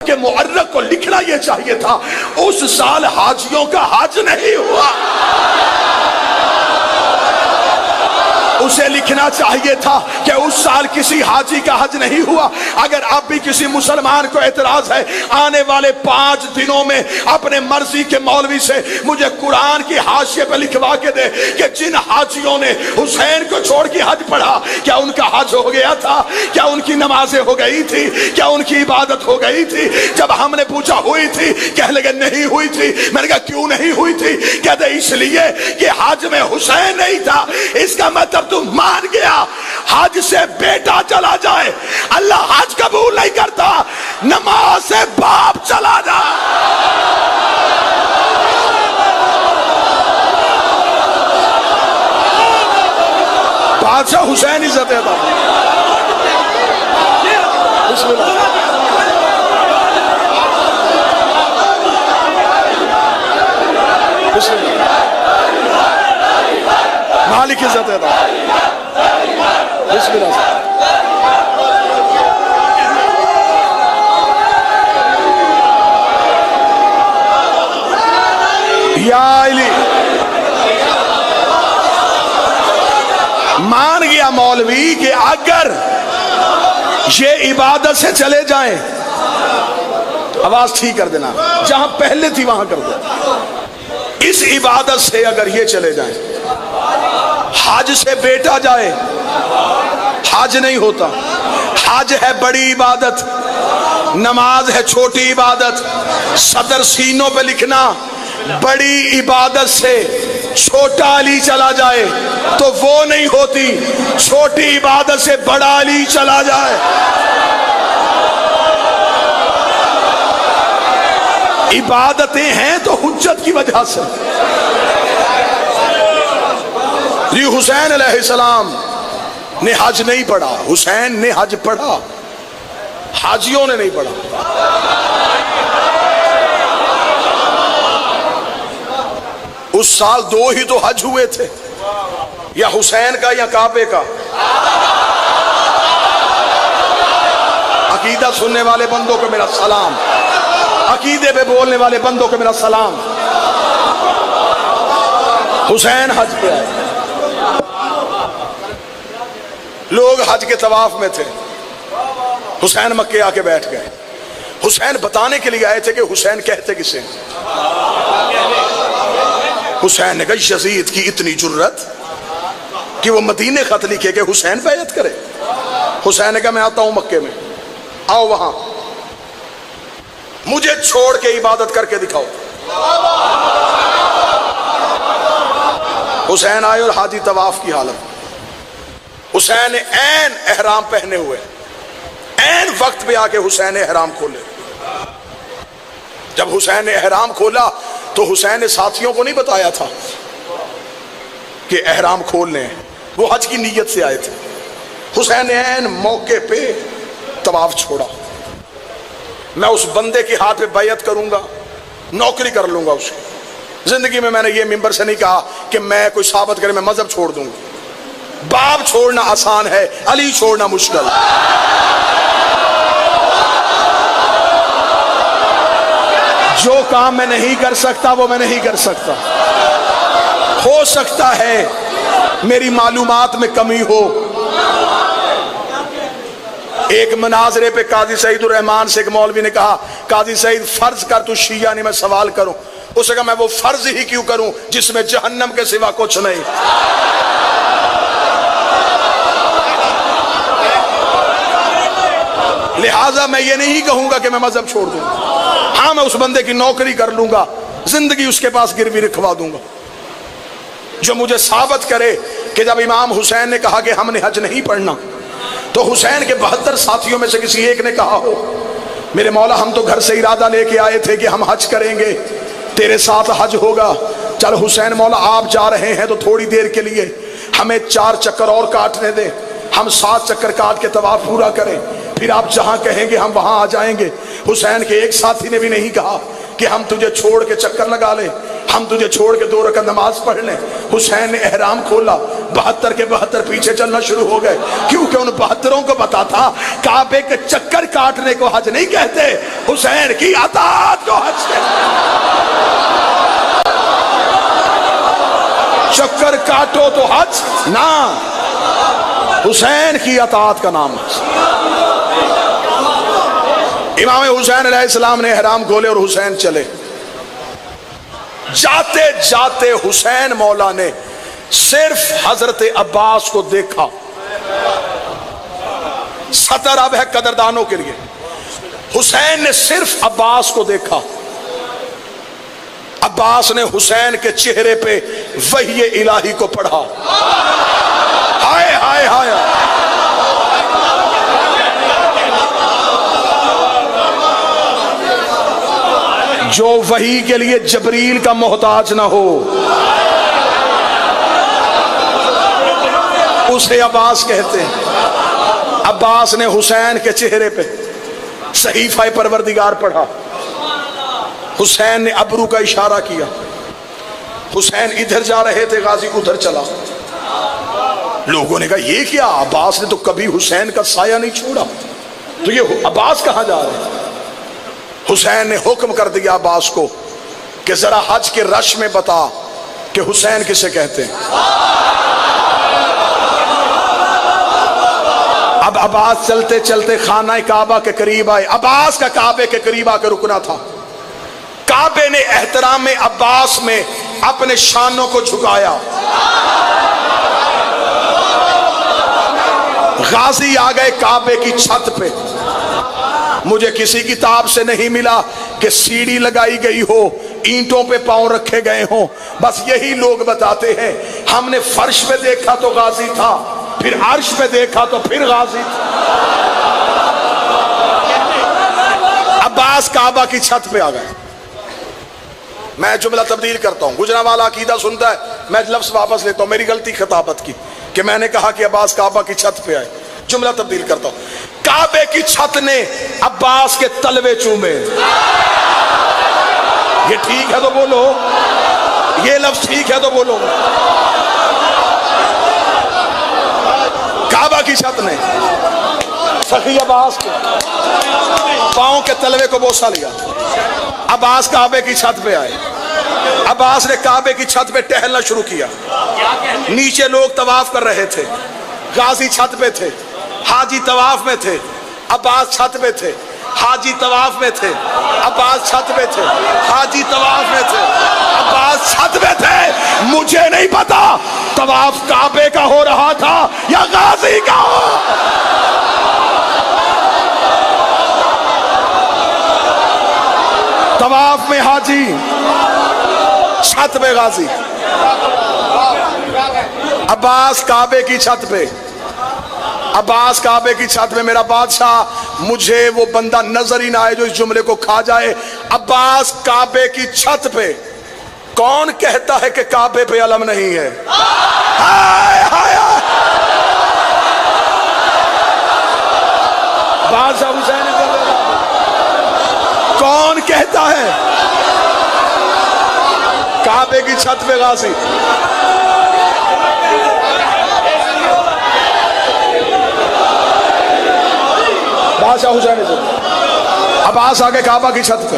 कि मुअर्रख को लिखना यह चाहिए था, उस साल हाजियों का हज नहीं हुआ। उसे लिखना चाहिए था कि उस साल किसी हाजी का हज नहीं हुआ। अगर अब भी किसी मुसलमान को एतराज है, आने वाले 5 दिनों में अपने मर्जी के मौलवी से मुझे कुरान की हाशिए पे लिखवा के दे कि जिन हाजियों ने हुसैन को छोड़ के हज पढ़ा, क्या उनका हज हो गया था? क्या उनकी नमाजें हो गई थी? क्या उनकी इबादत हो गई थी? जब हमने पूछा हुई थी, कह लगे नहीं हुई थी। मैंने कहा क्यों नहीं हुई थी? कहते इसलिए कि हज में हुसैन नहीं था। इसका मतलब तू मान गया हज से बेटा चला जाए, अल्लाह हज कबूल नहीं करता। नमाज से बाप चला जाए, बादशाह हुसैन इज्जत है। मालिक इज्जत है। मान गया मौलवी कि अगर ये इबादत से चले जाएं, आवाज ठीक कर देना, जहां पहले थी वहां कर दो। इस इबादत से अगर ये चले जाएं, हज से बेटा जाए, हज नहीं होता। हज है बड़ी इबादत, नमाज है छोटी इबादत। सदर सीनों पे लिखना, बड़ी इबादत से छोटा अली चला जाए तो वो नहीं होती, छोटी इबादत से बड़ा अली चला जाए। इबादतें हैं तो हुज्जत की वजह से। हुसैन अलैहिस्सलाम ने हज नहीं पढ़ा, हुसैन ने हज पढ़ा, हाजियों ने नहीं पढ़ा। उस साल 2 ही तो हज हुए थे, या हुसैन का या काबे का। अकीदा सुनने वाले बंदों को मेरा सलाम, अकीदे पे बोलने वाले बंदों को मेरा सलाम। हुसैन हज पे आए, लोग हज के तवाफ में थे, हुसैन मक्के आके बैठ गए। हुसैन बताने के लिए आए थे कि हुसैन कहते किसे। हुसैन ने कहा यजीद की इतनी जुर्रत कि वो मदीने खत लिखे कि हुसैन बैयत करे। हुसैन ने कहा मैं आता हूं मक्के में, आओ वहां मुझे छोड़ के इबादत करके दिखाओ। हुसैन आए और हाजी तवाफ की हालत। हुसैन ने ऐन एहराम पहने हुए, ऐन वक्त पे आके हुसैन ने एहराम खोले। जब हुसैन ने एहराम खोला तो हुसैन ने साथियों को नहीं बताया था कि एहराम खोल लें, वो हज की नीयत से आए थे। हुसैन ने ऐन मौके पे तवाफ छोड़ा। मैं उस बंदे के हाथ पे बैयत करूंगा, नौकरी कर लूंगा उसकी। जिंदगी में मैंने ये मिंबर से नहीं कहा कि मैं कोई साबित करे मैं मजहब छोड़ दूंगा। बाप छोड़ना आसान है, अली छोड़ना मुश्किल। जो काम मैं नहीं कर सकता वो मैं नहीं कर सकता। हो सकता है मेरी मालूमात में कमी हो। एक मनाजरे पे काजी सईदुर रहमान से एक मौलवी ने कहा, काजी सईद फर्ज कर तू शिया नहीं, मैं सवाल करूं। उसने कहा मैं वो फर्ज ही क्यों करूं जिसमें जहन्नम के सिवा कुछ नहीं। लिहाजा मैं ये नहीं कहूंगा कि मैं मजहब छोड़ दूंगा। हाँ, मैं उस बंदे की नौकरी कर लूंगा, जिंदगी उसके पास गिरवी रखवा दूंगा, जो मुझे साबित करे कि जब इमाम हुसैन ने कहा कि हमने हज नहीं पढ़ना, तो हुसैन के 72 साथियों में से किसी एक ने कहा हो मेरे मौला हम तो घर से इरादा लेके आए थे कि हम हज करेंगे, तेरे साथ हज होगा। चल हुसैन मौला आप जा रहे हैं तो थोड़ी देर के लिए हमें 4 चक्कर और काटने दें, हम 7 चक्कर काट के तवाफ पूरा करें, फिर आप जहां कहेंगे हम वहां आ जाएंगे। हुसैन के एक साथी ने भी नहीं कहा कि हम तुझे छोड़ के चक्कर लगा ले, हम तुझे छोड़ के 2 रकात नमाज पढ़ लें। हुसैन ने एहराम खोला, 72 के 72 पीछे चलना शुरू हो गए, क्योंकि उन 72 को पता था काबे के चक्कर काटने को हज नहीं कहते, हुसैन की अताअत को हज कहते। चक्कर काटो तो हज ना, हुसैन की अताअत का नाम हज। इमाम हुसैन अलैहिस्सलाम ने एहराम खोले और हुसैन चले। जाते जाते हुसैन मौला ने सिर्फ हजरत अब्बास को देखा। सतर अब है कदरदानों के लिए। हुसैन ने सिर्फ अब्बास को देखा। अब्बास ने हुसैन के चेहरे पे वही इलाही को पढ़ा। हाय हाय हाय, जो वही के लिए जबरील का मोहताज ना हो उसे अब्बास कहते हैं। अब्बास ने हुसैन के चेहरे पे सहीफा परवरदिगार पढ़ा। हुसैन ने अबरू का इशारा किया। हुसैन इधर जा रहे थे, गाजी उधर चला। लोगों ने कहा ये क्या, अब्बास ने तो कभी हुसैन का साया नहीं छोड़ा, तो ये अब्बास कहां जा रहे हैं? हुसैन ने हुक्म कर दिया अब्बास को कि जरा हज के रश में बता कि हुसैन किसे कहते हैं। अब अब्बास चलते चलते खाना काबा के करीब आए। अब्बास का काबे के करीब आकर रुकना था। काबे ने एहतराम में अब्बास में अपने शानों को झुकाया। गाजी आ गए काबे की छत पे। मुझे किसी किताब से नहीं मिला कि सीढ़ी लगाई गई हो, ईंटों पे पांव रखे गए हों, बस यही लोग बताते हैं। हमने फर्श पे देखा तो गाजी था, फिर अर्श पे देखा तो फिर गाजी था। अब्बास काबा की छत पे आ गए। मैं जुमला तब्दील करता हूं, गुजरावाला अकीदा सुनता है, मैं लफ्ज वापस लेता हूं, मेरी गलती खिताबत की कि मैंने कहा कि अब्बास काबा की छत पे आए। जुमला तब्दील करता हूं, काबे की छत ने अब्बास के तलवे चूमे। ये ठीक है तो बोलो, ये लफ्ज ठीक है तो बोलो। काबा की छत ने सखी अब्बास के पांव के तलवे को बोसा लिया। अब्बास काबे की छत पे आए। अब्बास ने काबे की छत पे टहलना शुरू किया। नीचे लोग तवाफ कर रहे थे, गाजी छत पे थे, हाजी तवाफ में थे। अब्बास छत पे थे, हाजी तवाफ में थे। अब्बास छत पे थे, हाजी तवाफ में थे। अब्बास छत पे थे। मुझे नहीं पता तवाफ काबे का हो रहा था या गाजी का हो। तवाफ में हाजी, छत पे गाजी। अब्बास काबे की छत पे, अब्बास काबे की छत में। मेरा बादशाह, मुझे वो बंदा नजर ही ना आए जो इस जुमले को खा जाए। अब्बास काबे की छत पे। कौन कहता है कि काबे पे अलम नहीं है? हाय हाय हाय। बादशाह हुसैन, कौन कहता है काबे की छत पे गाजी? बादशाह हुसैन से अब्बास आगे काबा की छत पे।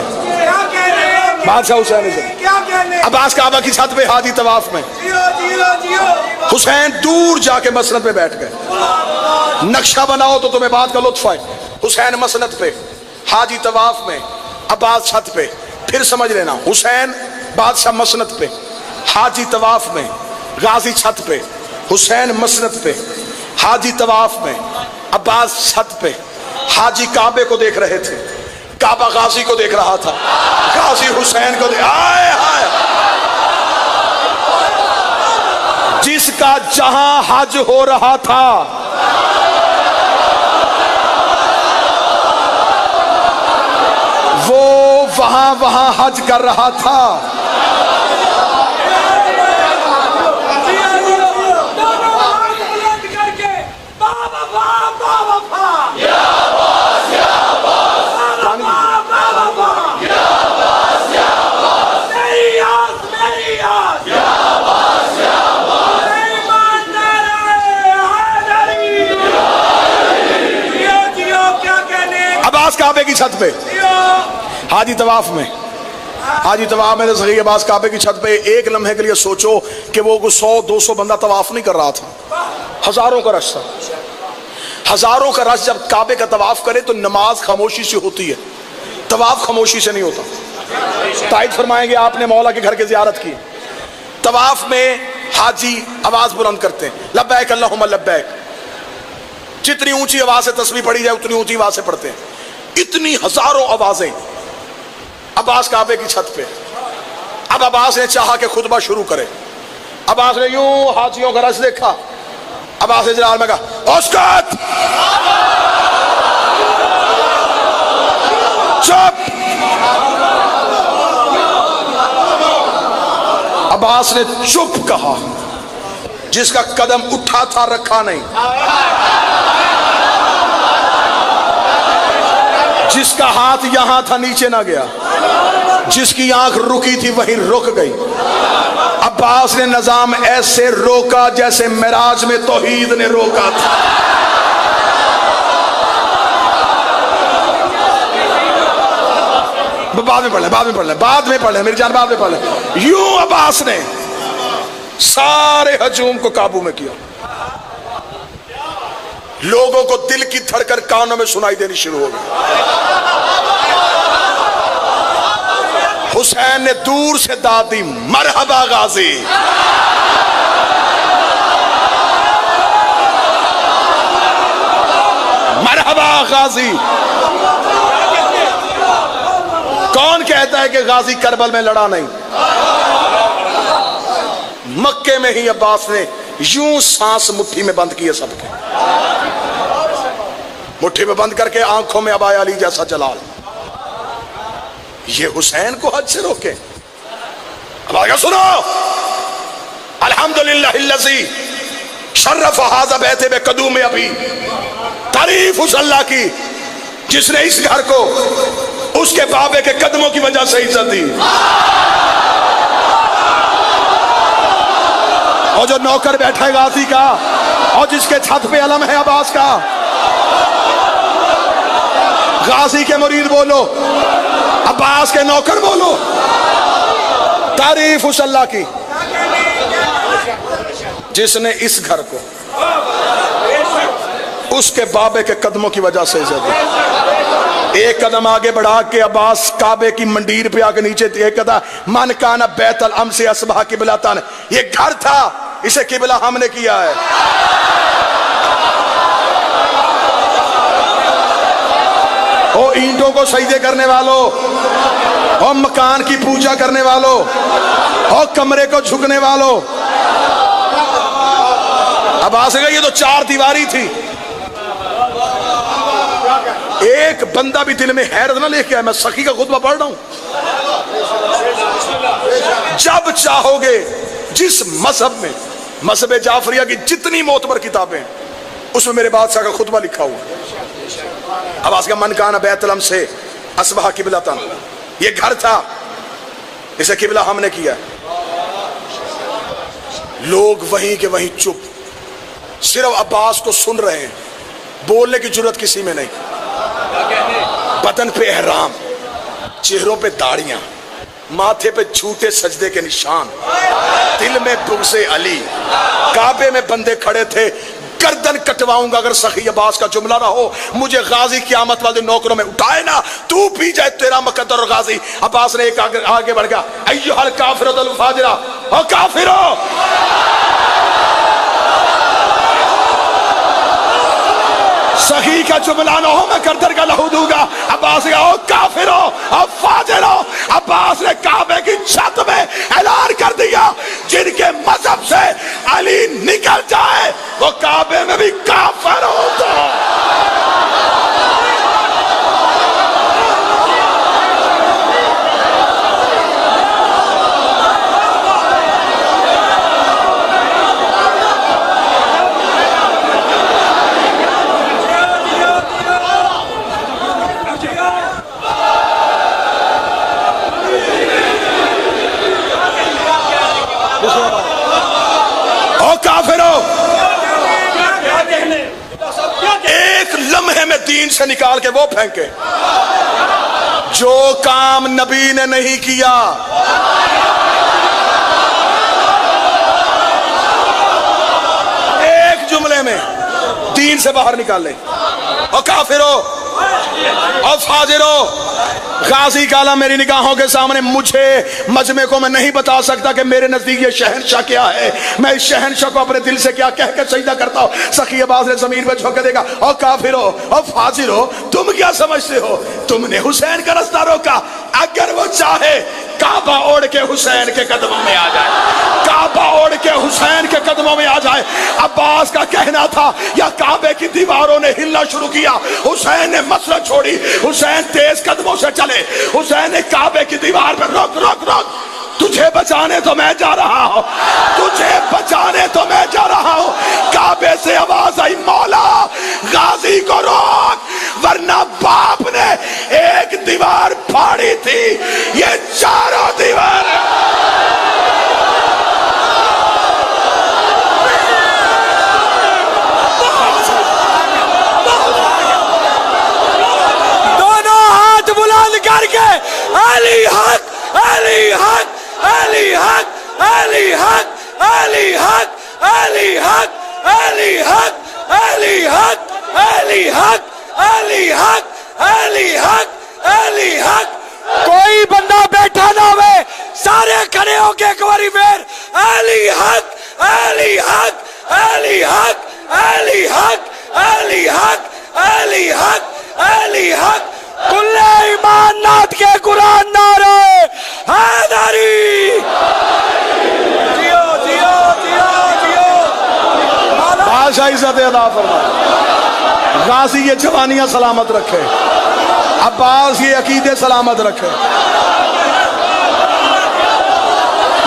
बादशाह हुसैन से अब्बास काबा की छत पे, हाजी तवाफ में। हुसैन दूर जाके मसनद पे बैठ गए। नक्शा बनाओ तो तुम्हें बात का लुत्फ आए। हुसैन मसनद पे, हाजी तवाफ में, अब्बास छत पे। फिर समझ लेना, हुसैन बादशाह मसनद पे, हाजी तवाफ में, गाजी छत पे। हुसैन मसनद पे, हाजी तवाफ में, अब्बास छत पे। हाजी काबे को देख रहे थे, काबा गाजी को देख रहा था, गाजी हुसैन को देख। आए हाय। जिसका जहां हज हो रहा था वो वहां वहां हज कर रहा था। की छत पे, हाजी तवाफ में, हाजी तवाफ में सही अब्बास काबे की छत पे। एक लम्हे के लिए सोचो कि वो 100-200 बंदा तवाफ नहीं कर रहा था, हजारों का रश था। हजारों का रश जब काबे का तवाफ करे तो नमाज खामोशी से होती है, तवाफ खामोशी से नहीं होता। ताइद फरमाएंगे आपने मौला के घर की जियारत की, तवाफ में हाजी आवाज बुलंद करते हैं, लब्बैक अल्लाहुम्मा लब्बैक। जितनी ऊंची आवाज से तस्बीह पढ़ी जाए उतनी ऊंची आवाज से पढ़ते हैं। इतनी हजारों आवाजें अब्बास काबे की छत पे। अब अब्बास ने चाहा कि खुतबा शुरू करे। अब्बास ने यूं हाजियों का रश देखा, अब्बास ने जलाल में कहा औसकत चुप। अब्बास ने चुप कहा, जिसका कदम उठा था रखा नहीं, जिसका हाथ यहां था नीचे ना गया, जिसकी आंख रुकी थी वहीं रुक गई। अब्बास ने निजाम ऐसे रोका जैसे मिराज में तौहीद ने रोका था। बाद में पढ़ ले, बाद में पढ़ ले, बाद में पढ़ ले मेरी जान, बाद में पढ़ ले। यूं अब्बास ने सारे हजूम को काबू में किया। लोगों को दिल की धड़कन कानों में सुनाई देनी शुरू हो गई। हुसैन ने दूर से दाद दी, मरहबा गाजी। मरहबा गाजी। कौन कहता है कि गाजी करबल में लड़ा नहीं? मक्के में ही अब्बास ने यूं सांस मुट्ठी में बंद किए, सबके मुट्ठी में बंद करके आंखों में अबाया अली जैसा जलाल। ये हुसैन को हद से रोके। अब आगे सुनो, अल्हम्दुलिल्लाहिल्लज़ी शर्रफ हाज़ा बैते बे कदूम अबी। तारीफ उस अल्लाह की जिसने इस घर को उसके बाबे के कदमों की वजह से इज्जत दी। और जो नौकर बैठा है गाजी का, और जिसके छत पे अलम है अब्बास का, गाजी के मुरीद बोलो, अब्बास के नौकर बोलो। तारीफ उस अल्लाह की जिसने इस घर को उसके बाबे के कदमों की वजह से इज्जत दी। एक कदम आगे बढ़ा के अब्बास काबे की मंडीर पे आके नीचे एक कदम, मन काना बैतल अम से असबहा किबलातन। ये घर था, इसे किबला हमने किया है। ओ ईंटों को सजदे करने वालों, और मकान की पूजा करने वालों, और कमरे को झुकने वालों। अब्बास ने कहा ये तो चार दीवारी थी। एक बंदा भी दिल में हैरत ना लेके आया। मैं सखी का खुतबा पढ़ रहा हूं। जब चाहोगे, जिस मजहब में, मजहब जाफरिया की जितनी मोतबर किताबें, उसमें मेरे बादशाह का खुतबा लिखा हुआ। अब्बास का मन काना बैतलम से असबहा किबलातन। ये घर था, इसे किबला हमने किया। लोग वहीं के वहीं चुप, सिर्फ अब्बास को सुन रहे हैं, बोलने की जरूरत किसी में नहीं। बदन पे एहराम, चेहरों पे दाढ़ियां, माथे पे झूठे सजदे के निशान, दिल में बुग़्ज़े अली। काबे में बंदे खड़े थे, गर्दन कटवाऊंगा अगर सखी अब्बास का जुमला ना हो। मुझे गाजी क़यामत वाले नौकरों में उठाए ना, तू पी जाए तेरा मुकद्दर गाजी। अब्बास ने एक आगे बढ़ गया, अय्युहल काफिरुल फाजिरा, ओ काफिरो। सही का जुमला ना हो, मैं गर्दन का लहू दूंगा। अब्बास ने कहा काफिरो और फाजिरो। अब्बास ने काबे की छत में ऐलान कर दिया, जिनके मजहब से अली निकल जाए वो काबे में भी काफिर होता। एक लम्हे में दीन से निकाल के वो फेंके। जो काम नबी ने नहीं किया, एक जुमले में दीन से बाहर निकाल ले। और काफिरो और फाजिरो, गाजी काला मेरी निगाहों के सामने, मुझे मजमे को मैं नहीं बता सकता कि मेरे नजदीक ये शहनशाह क्या है। मैं इस शहनशाह को अपने दिल से क्या कह के सजदा करता हूँ। सखी अब्बास ने जमीन पर झोंक देगा। और काफिरो और फाजिरो, तुम क्या समझते हो? तुमने हुसैन का रास्ता रोका। अगर वो चाहे काबा ओढ़ के हुसैन के कदमों में आ जाए, काबा ओढ़ के हुसैन के कदमों में आ जाए। अब्बास का कहना था या काबे की दीवारों ने हिलना शुरू किया, हुसैन ने मसरत छोड़ी, हुसैन तेज कदमों से चले, हुसैन ने काबे की दीवार पर रोक रोक रोक, तुझे बचाने तो मैं जा रहा हूं, तुझे बचाने तो मैं जा रहा हूं। काबे से आवाज आई, मौला गाजी को रोक, वरना बाप ने एक दीवार फाड़ी थी, ये चारों दीवार। दोनों हाथ बुलंद करके अली हक, अली हक, अली हक, अली हक, अली हक, अली हक, अली हक, अली हक, अली हक, अली हक, अली हक, अली हक। कोई बंदा बैठा ना हुए, सारे खड़े होके एक बारी फिर अली हक, अली हक, अली हक, अली हक, अली हक, अली हक, अली हक। कुल्ले ईमान नाथ के कुरान नारे हैदरी। जियो जियो जियो जियो। बादशाह इज्जत अदा फरमाए। गाजी ये जवानियां सलामत रखे, अब्बास ये अकीदे सलामत रखे।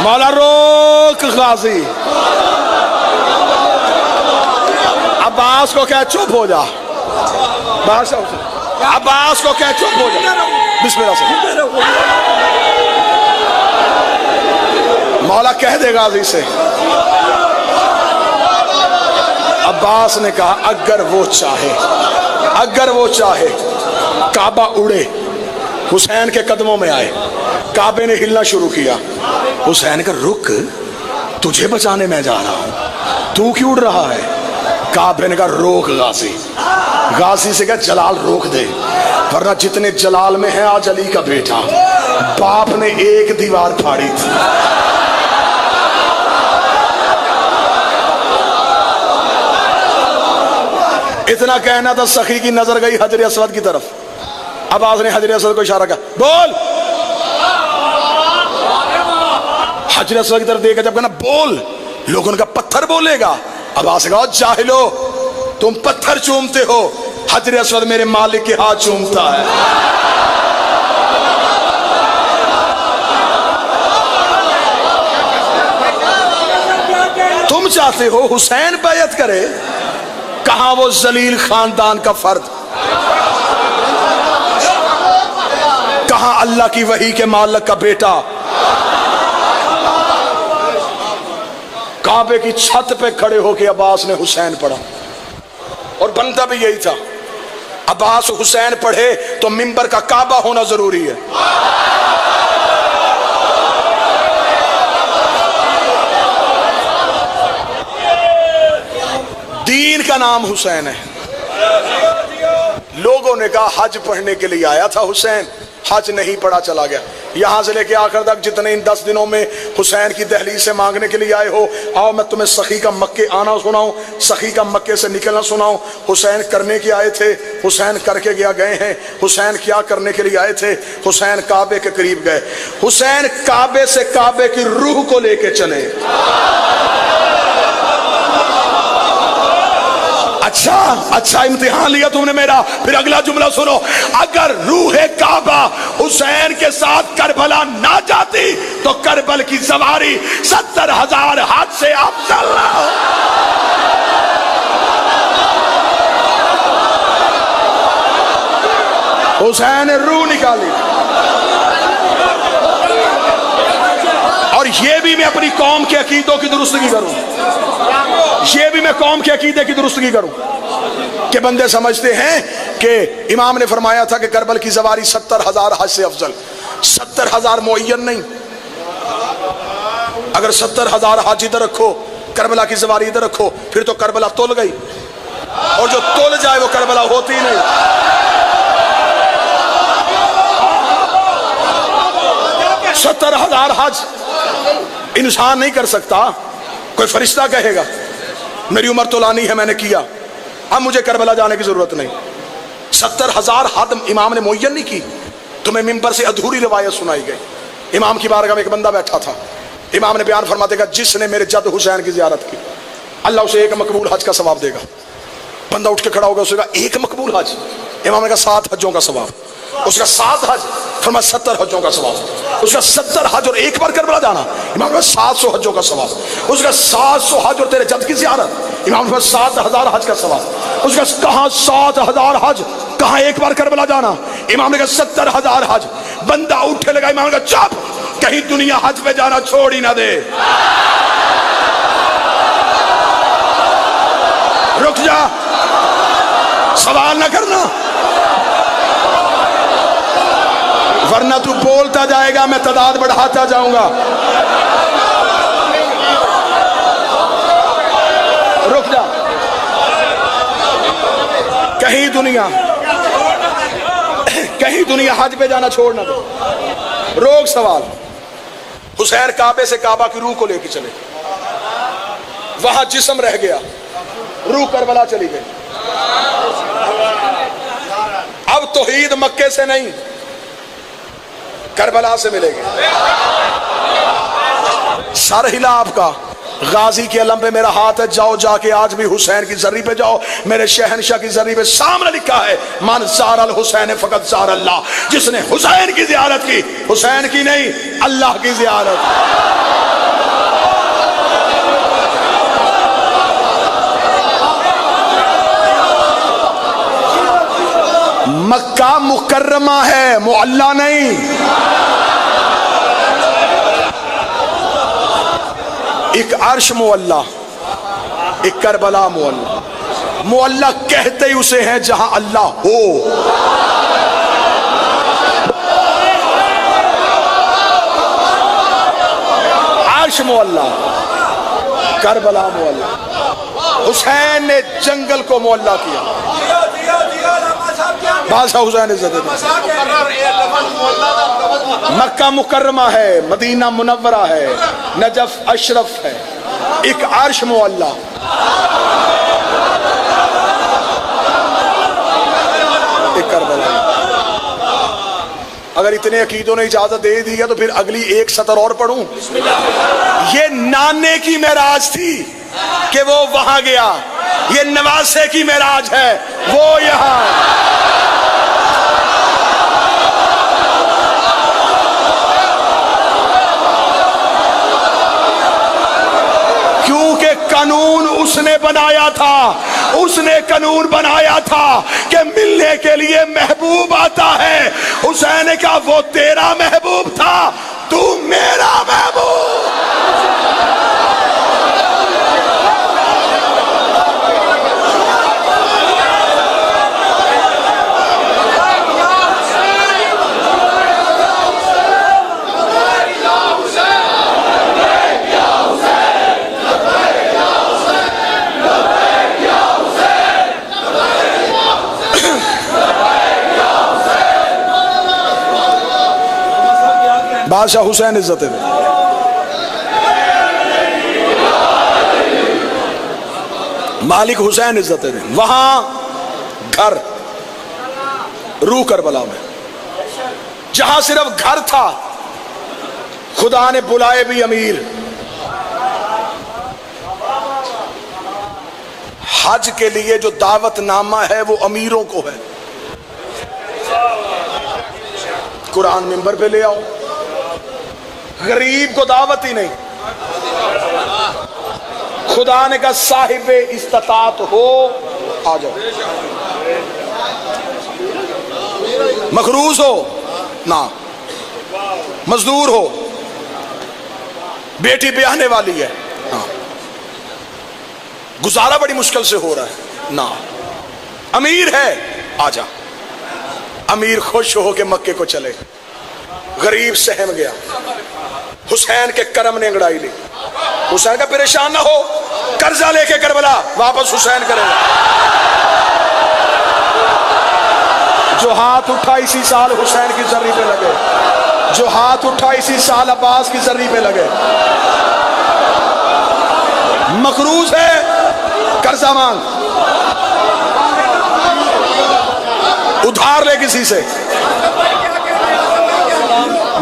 मौला रोक गाजी। अब्बास को क्या चुप हो जा, बादशाह अब्बास को क्या चुप हो जा, बिस्मिल्लाह से। मौला कह दे गाजी से। अब्बास ने कहा अगर वो चाहे, अगर वो चाहे काबा उड़े, हुसैन के कदमों में आए। काबे ने हिलना शुरू किया। हुसैन का रुक, तुझे बचाने में जा रहा हूं, तू क्यों उड़ रहा है? काबे ने कहा रोक गाजी। गाजी से कहा जलाल रोक दे, वरना जितने जलाल में है आज अली का बेटा, बाप ने एक दीवार फाड़ी थी। इतना कहना था, सखी की नजर गई हजर असवद की तरफ। अब्बास ने हजर असवद को इशारा किया, बोल। हजर असवद की तरफ देखा, जब कहना बोल, लोगों का पत्थर बोलेगा। अब्बास ने कहा जाहिलो, तुम पत्थर चूमते हो, हजर असवद मेरे मालिक के हाथ चूमता है। तुम चाहते हो हुसैन बैयत करे, कहां वो जलील खानदान का फर्द, कहां अल्लाह की वही के मालिक का बेटा। काबे की छत पे खड़े होकर अब्बास ने हुसैन पढ़ा, और बनता भी यही था। अब्बास हुसैन पढ़े तो मिंबर का काबा होना जरूरी है। दीन का नाम हुसैन है। लोगों ने कहा हज पढ़ने के लिए आया था हुसैन, हज नहीं पढ़ा चला गया। यहां से लेके आखिर तक जितने इन 10 दिनों में हुसैन की दहलीज से मांगने के लिए आए हो, आओ मैं तुम्हें सखी का मक्के आना सुनाऊं, सखी का मक्के से निकलना सुनाऊं। हुसैन करने के आए थे, हुसैन करके गए हैं। हुसैन क्या करने के लिए आए थे? हुसैन काबे के करीब गए। हुसैन काबे से काबे की रूह को लेके चले। अच्छा अच्छा इम्तिहान लिया तुमने मेरा। फिर अगला जुमला सुनो, अगर रूहे काबा हुसैन के साथ करबला ना जाती तो करबल की सवारी 70,000 हाथ से अफजल ना हो। हुसैन ने रूह निकाली। और ये भी मैं अपनी कौम के अकीदों की दुरुस्तगी करूं, ये भी मैं कौम के अकीदे की दुरुस्तगी करूं। के बंदे समझते हैं कि इमाम ने फरमाया था कि करबल की सवारी 70,000 हज से अफजल। 70,000 मुअय्यन नहीं। अगर 70,000 हज इधर रखो, करबला की सवारी इधर रखो, फिर तो करबला तुल गई, और जो तुल जाए वो करबला होती नहीं। 70,000 हज इंसान नहीं कर सकता। कोई फरिश्ता कहेगा मेरी उम्र तो लानी है, मैंने किया, अब मुझे करबला जाने की जरूरत नहीं। 70,000 हद इमाम ने मुअय्यन नहीं की। तुम्हें मिंबर से अधूरी रिवायत सुनाई गई। इमाम की बारगाह में एक बंदा बैठा था, इमाम ने बयान फरमा देगा जिसने मेरे जद हुसैन की जियारत की अल्लाह उसे एक मकबूल हज का सवाब देगा। बंदा उठ के खड़ा होगा, उसने कहा एक मकबूल हज? इमाम ने कहा 7 हजों का सवाब। उसका 7 हज, फरमा 70 हजों का सवाब। उसका 70 हज और एक बार करबला जाना। इमाम ने 700 हजों का सवाब। उसका 700 हज और तेरे जद की जियारत। इमाम ने 7,000 हज का सवाब। उसका कहा 7,000 हज, कहा एक बार करबला जाना। इमाम ने कहा 70,000 हज। बंदा उठे लगा, इमाम ने कहा चुप, कहीं दुनिया हज पे जाना छोड़ ही ना दे। रुक जा, सवाल ना करना, वरना तू बोलता जाएगा, मैं तादाद बढ़ाता जाऊंगा। रुक जा, कहीं दुनिया हज पे जाना छोड़ ना दे। रोक सवाल। हुसैन काबे से काबा की रूह को लेकर चले, वहां जिस्म रह गया, रूह करबला चली गई। अब तौहीद मक्के से नहीं, करबला से मिलेगी। सर हिला आपका, गाजी के अलम पे मेरा हाथ है, जाओ जाके आज भी हुसैन की जर्री पे जाओ, मेरे शहनशाह की जर्री पे सामने लिखा है मन ज़ार अल हुसैन फ़क़द ज़ार अल्लाह। जिसने हुसैन की जियारत की, हुसैन की नहीं अल्लाह की जियारत। मक्का मुकर्रमा है, मुअल्ला नहीं। एक अर्श मुअल्ला, एक करबला मुअल्ला। मुअल्ला कहते ही उसे हैं जहां अल्लाह हो। अर्श मुअल्ला, करबला मुअल्ला। हुसैन ने जंगल को मुअल्ला किया। बादशाह हुसैन इज्जत है। मक्का मुकर्रमा है, मदीना मुनव्वरा है, नजफ अशरफ है, एक अर्श मुअल्ला। एक करबला। अगर इतने अकीदों ने इजाजत दे दी है तो फिर अगली एक सतर और पढ़ूं। ये नाने की मेराज थी कि वो वहां गया, ये नवासे की मेराज है, वो यहां। कानून उसने बनाया था, उसने कानून बनाया था कि मिलने के लिए महबूब आता है। हुसैन का वो तेरा महबूब था, तू मेरा महबूब। बादशाह हुसैन इज्जत है। मालिक हुसैन इज्जत है। वहां घर रूह करबला में, जहां सिर्फ घर था, खुदा ने बुलाए भी अमीर। हज के लिए जो दावतनामा है वो अमीरों को है। कुरान मिंबर पे ले आओ, गरीब को दावत ही नहीं। खुदा ने कहा साहिबे इस्तात हो आ जाओ, मखरूज हो ना, मजदूर हो, बेटी ब्याहने वाली है ना, गुजारा बड़ी मुश्किल से हो रहा है ना, अमीर है, आजा। अमीर खुश हो के मक्के को चले, गरीब सहम गया। हुसैन के करम ने अंगड़ाई ली। हुसैन का परेशान ना हो, कर्जा लेके करबला वापस हुसैन करेगा। जो हाथ उठा इसी साल हुसैन की जर्री पे लगे, जो हाथ उठा इसी साल अब्बास की जर्री पे लगे। मकरूज है, कर्जा मांग, उधार ले किसी से,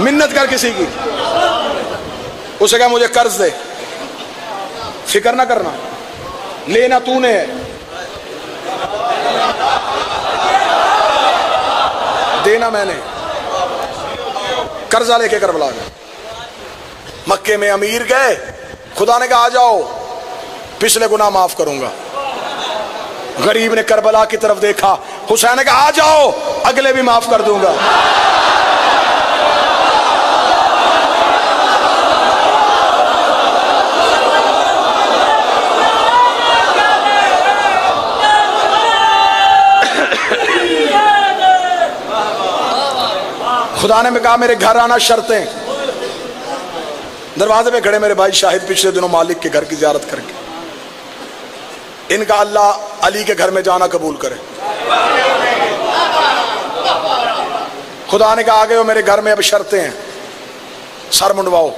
मिन्नत कर किसी की, उसे कहा मुझे कर्ज दे। फिक्र ना करना, लेना तूने है, देना मैंने। कर्जा लेके करबला गए। मक्के में अमीर गए, खुदा ने कहा आ जाओ, पिछले गुनाह माफ करूंगा। गरीब ने करबला की तरफ देखा, हुसैन ने कहा आ जाओ, अगले भी माफ कर दूंगा। खुदा ने कहा मेरे घर आना शर्तें। दरवाजे पे खड़े मेरे भाई शाहिद पिछले दिनों मालिक के घर की जियारत करके, इनका अल्लाह अली के घर में जाना कबूल करे। खुदा ने कहा आ गए हो मेरे घर में, अब शर्तें हैं। सर मुंडवाओ,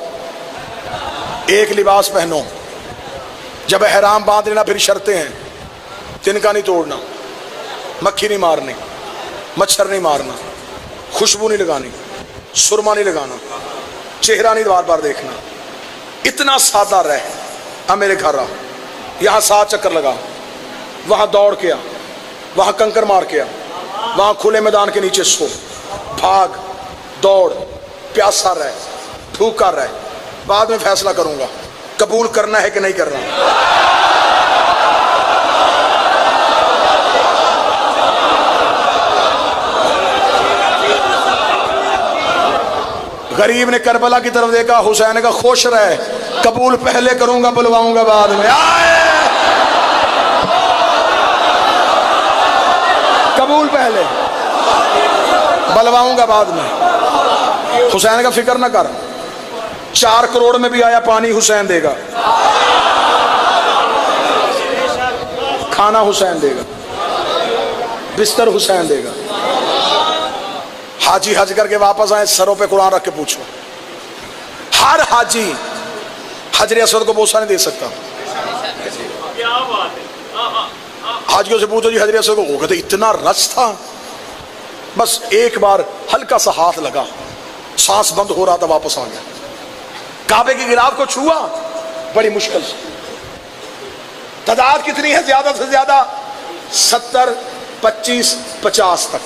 एक लिबास पहनो, जब एहराम बांध लेना फिर शर्तें हैं। तिनका नहीं तोड़ना, मक्खी नहीं मारनी, मच्छर नहीं मारना, खुशबू नहीं लगानी, सुरमा नहीं लगाना, चेहरा नहीं बार बार देखना। इतना सादा रह। अब मेरे घर आ, यहां 7 चक्कर लगा, वहां दौड़ के आ, वहां कंकर मार के आ, वहां खुले मैदान के नीचे सो, भाग दौड़, प्यासा रह, भूखा रह। बाद में फैसला करूंगा कबूल करना है कि नहीं करना। गरीब ने करबला की तरफ देखा, हुसैन का खुश रहे, कबूल पहले करूंगा, बुलवाऊंगा बाद में। आए कबूल पहले, बुलवाऊंगा बाद में। हुसैन का फिक्र ना कर, 4 करोड़ में भी आया पानी हुसैन देगा, खाना हुसैन देगा, बिस्तर हुसैन देगा। हाजी हज करके वापस आए, सरों पे कुरान रख के पूछो, हर हाजी हजरे असवद को बोसा नहीं दे सकता। हाजियों से पूछो जी हजरे असवद को, वो कहते इतना रस था, बस एक बार हल्का सा हाथ लगा, सांस बंद हो रहा था, वापस आ गया। काबे की गिलाफ को छुआ बड़ी मुश्किल से। तादाद कितनी है? ज्यादा से ज्यादा 70, 25, 50 तक।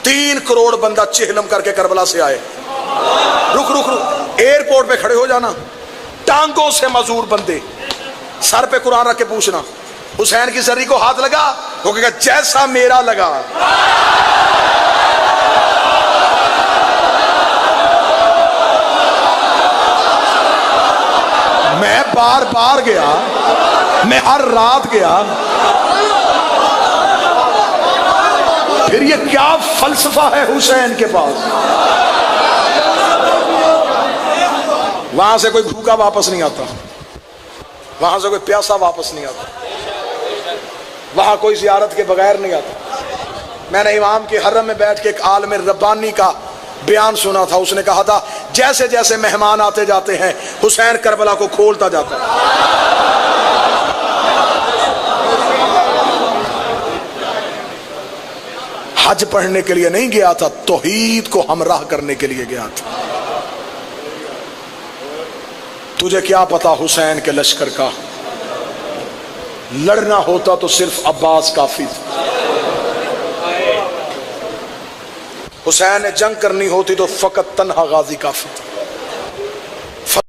3 करोड़ बंदा चेहलम करके करबला से आए। रुक रुक रुक, एयरपोर्ट पे खड़े हो जाना, टांगों से मजूर बंदे, सर पे कुरान रख के पूछना हुसैन की जर्री को हाथ लगा? वो कहेगा जैसा मेरा लगा। मैं बार बार गया, मैं हर रात गया, फिर ये क्या फलसफा है हुसैन के पास? वहां से कोई भूखा वापस नहीं आता, वहां से कोई प्यासा वापस नहीं आता, वहां कोई जियारत के बगैर नहीं आता। मैंने इमाम के हरम में बैठ के एक आलम रब्बानी का बयान सुना था। उसने कहा था जैसे जैसे मेहमान आते जाते हैं हुसैन करबला को खोलता जाता है। हज पढ़ने के लिए नहीं गया था, तौहीद को हमराह करने के लिए गया था। तुझे क्या पता हुसैन के लश्कर का? लड़ना होता तो सिर्फ अब्बास काफी था। हुसैन ने जंग करनी होती तो फकत तन्हा गाजी काफी था।